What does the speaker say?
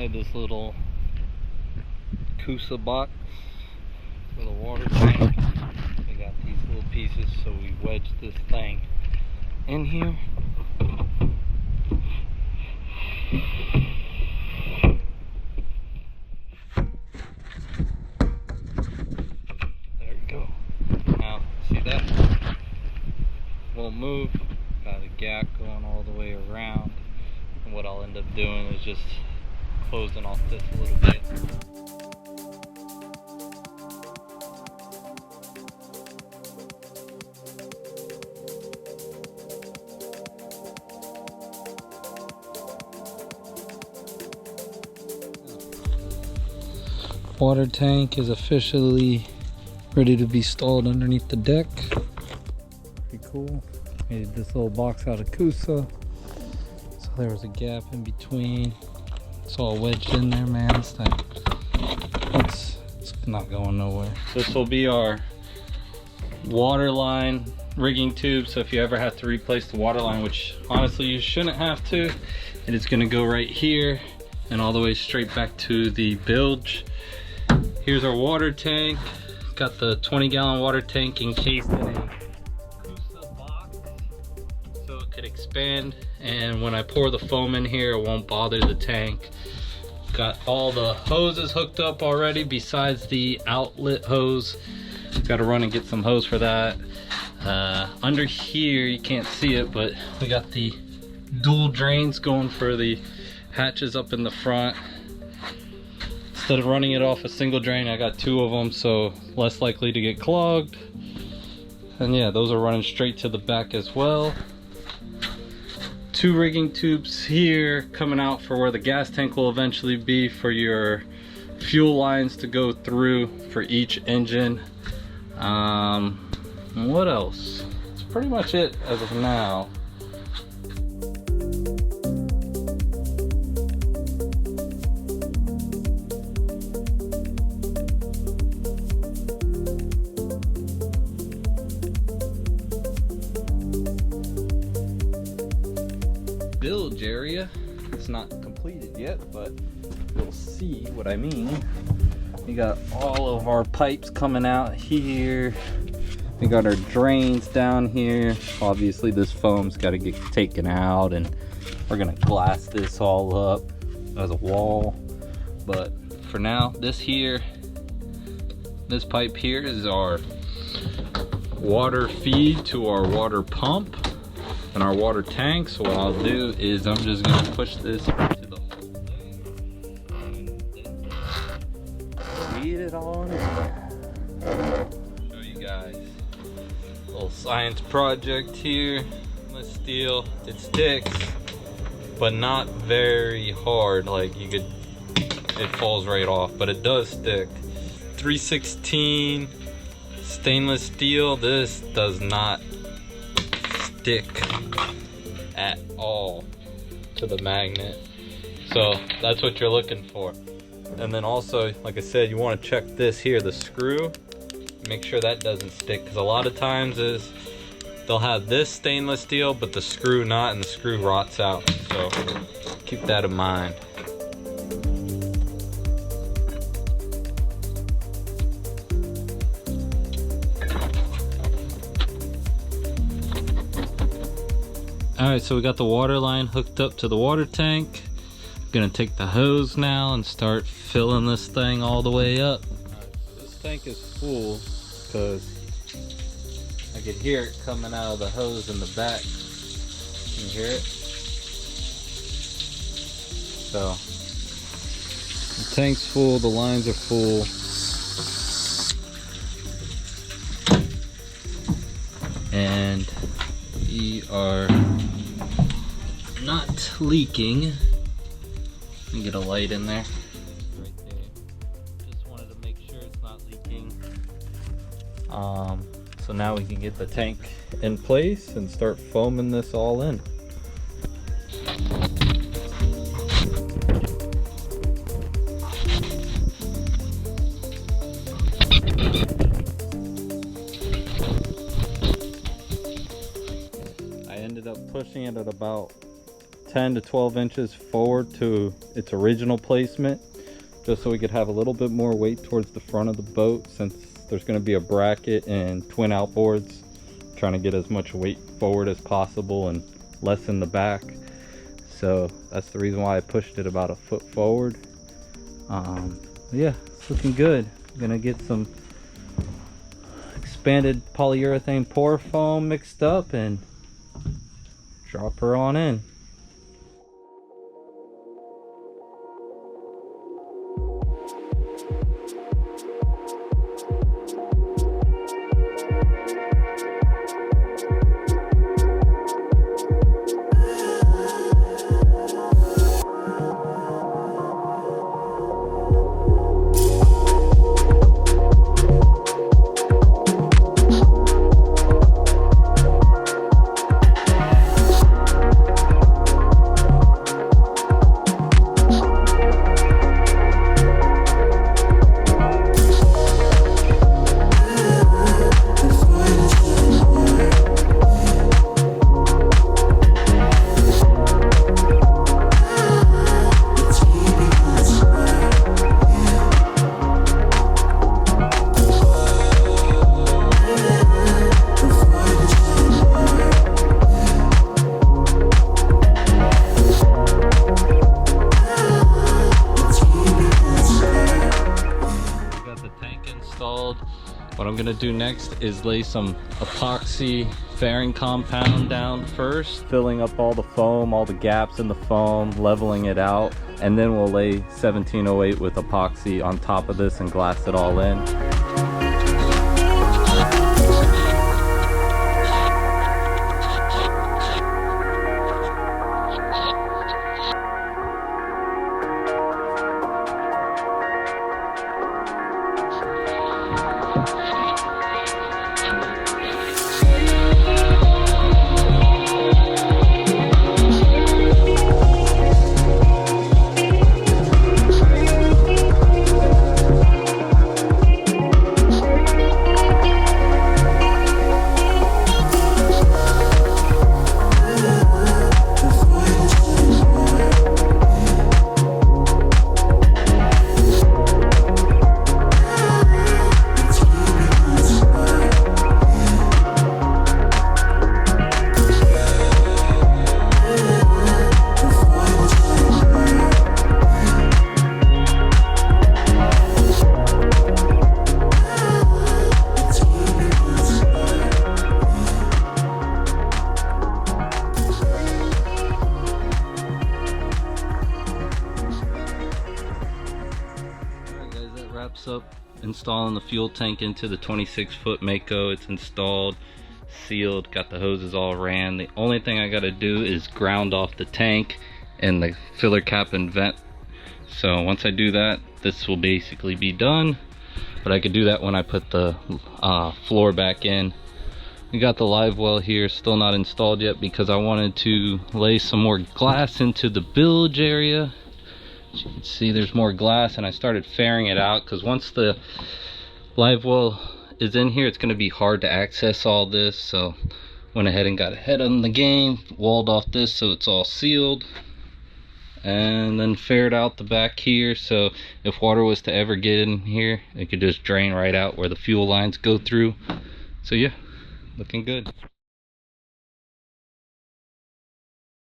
inside this little Kusa box for the water tank. We got these little pieces, so we wedged this thing in here. There we go. Now, see that? Won't move. Got a gap going all the way around. And what I'll end up doing is just closing off this a little bit. Water tank is officially ready to be installed underneath the deck. Pretty cool. Made this little box out of Kusa. So there was a gap in between. It's all wedged in there, man. It's not going nowhere. This will be our water line rigging tube. So if you ever have to replace the water line, which honestly you shouldn't have to, it is going to go right here and all the way straight back to the bilge. Here's our water tank. Got the 20-gallon water tank encased in a Kusa box so it could expand, and when I pour the foam in here it won't bother the tank. Got all the hoses hooked up already besides the outlet hose. Got to run and get some hose for that. Under here you can't see it, but we got the dual drains going for the hatches up in the front. Instead of running it off a single drain, I got two of them, so less likely to get clogged. And yeah, those are running straight to the back as well. Two rigging tubes here coming out for where the gas tank will eventually be, for your fuel lines to go through for each engine. What else? That's pretty much it as of now. Bilge area, it's not completed yet, but you'll see what I mean. We got all of our pipes coming out here. We got our drains down here. Obviously this foam's got to get taken out, and we're gonna glass this all up as a wall. But for now, this pipe here is our water feed to our water pump and our water tank. So what I'll do is I'm just gonna push this into the whole thing and then feed it on in. Show you guys a little science project here. Stainless steel, it sticks, but not very hard. Like it falls right off, but it does stick. 316 stainless steel. This does not stick at all to the magnet, so that's what you're looking for. And then also, like I said, you want to check this here, the screw, make sure that doesn't stick, because a lot of times they'll have this stainless steel but the screw not, and the screw rots out, so keep that in mind. Alright, so we got the water line hooked up to the water tank. I'm gonna take the hose now and start filling this thing all the way up. This tank is full because I could hear it coming out of the hose in the back. Can you hear it? So the tank's full, the lines are full. And we are not leaking. Let me get a light in there. Right there. Just wanted to make sure it's not leaking. So now we can get the tank in place and start foaming this all in. I ended up pushing it at about 10 to 12 inches forward to its original placement, just so we could have a little bit more weight towards the front of the boat, since there's going to be a bracket and twin outboards. Trying to get as much weight forward as possible and less in the back. So that's the reason why I pushed it about a foot forward. Yeah, it's looking good. I'm gonna get some expanded polyurethane pour foam mixed up and drop her on in. What I'm gonna do next is lay some epoxy fairing compound down first, filling up all the foam, all the gaps in the foam, leveling it out, and then we'll lay 1708 with epoxy on top of this and glass it all in. Wraps up installing the fuel tank into the 26-foot Mako. It's installed, sealed, got the hoses all ran. The only thing I got to do is ground off the tank and the filler cap and vent. So once I do that, this will basically be done, but I could do that when I put the floor back in. We got the live well here, still not installed yet because I wanted to lay some more glass into the bilge area. As you can see, there's more glass, and I started fairing it out because once the live well is in here, it's going to be hard to access all this. So went ahead and got ahead on the game, walled off this so it's all sealed, and then faired out the back here so if water was to ever get in here, it could just drain right out where the fuel lines go through. So yeah, looking good.